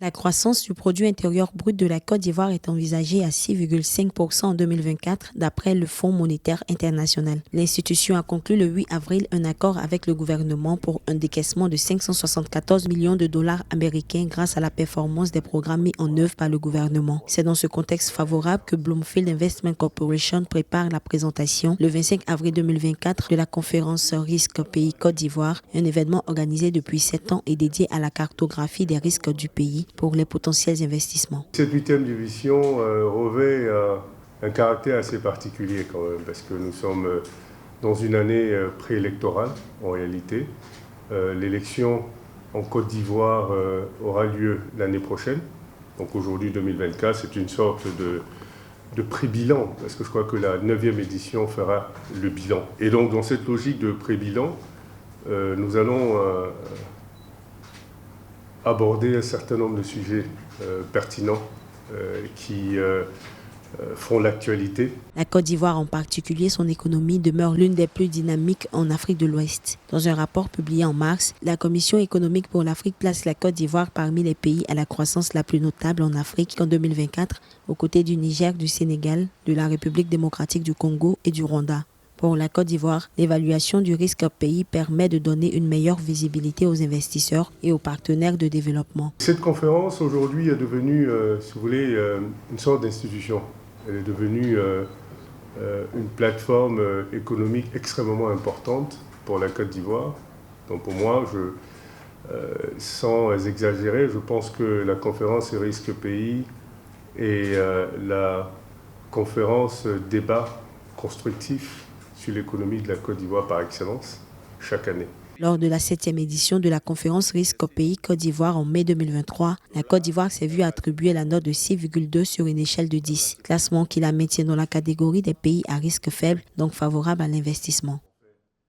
La croissance du produit intérieur brut de la Côte d'Ivoire est envisagée à 6,5% en 2024 d'après le Fonds monétaire international. L'institution a conclu le 8 avril un accord avec le gouvernement pour un décaissement de 574 millions de dollars américains grâce à la performance des programmes mis en œuvre par le gouvernement. C'est dans ce contexte favorable que Bloomfield Investment Corporation prépare la présentation le 25 avril 2024 de la conférence Risques Pays Côte d'Ivoire, un événement organisé depuis 7 ans et dédié à la cartographie des risques du pays pour les potentiels investissements. Cette 8e division revêt un caractère assez particulier quand même, parce que nous sommes dans une année préélectorale en réalité. L'élection en Côte d'Ivoire aura lieu l'année prochaine. Donc aujourd'hui 2024, c'est une sorte de pré-bilan, parce que je crois que la 9e édition fera le bilan. Et donc dans cette logique de pré-bilan, nous allons aborder un certain nombre de sujets pertinents qui font l'actualité. La Côte d'Ivoire, en particulier son économie, demeure l'une des plus dynamiques en Afrique de l'Ouest. Dans un rapport publié en mars, la Commission économique pour l'Afrique place la Côte d'Ivoire parmi les pays à la croissance la plus notable en Afrique en 2024, aux côtés du Niger, du Sénégal, de la République démocratique du Congo et du Rwanda. Pour la Côte d'Ivoire, l'évaluation du risque pays permet de donner une meilleure visibilité aux investisseurs et aux partenaires de développement. Cette conférence aujourd'hui est devenue, si vous voulez, une sorte d'institution. Elle est devenue une plateforme économique extrêmement importante pour la Côte d'Ivoire. Donc pour moi, sans exagérer, je pense que la conférence Risque Pays est la conférence débat constructif sur l'économie de la Côte d'Ivoire par excellence, chaque année. Lors de la 7e édition de la conférence Risque Pays Côte d'Ivoire en mai 2023, la Côte d'Ivoire s'est vue attribuer la note de 6,2 sur une échelle de 10, classement qui la maintient dans la catégorie des pays à risque faible, donc favorable à l'investissement.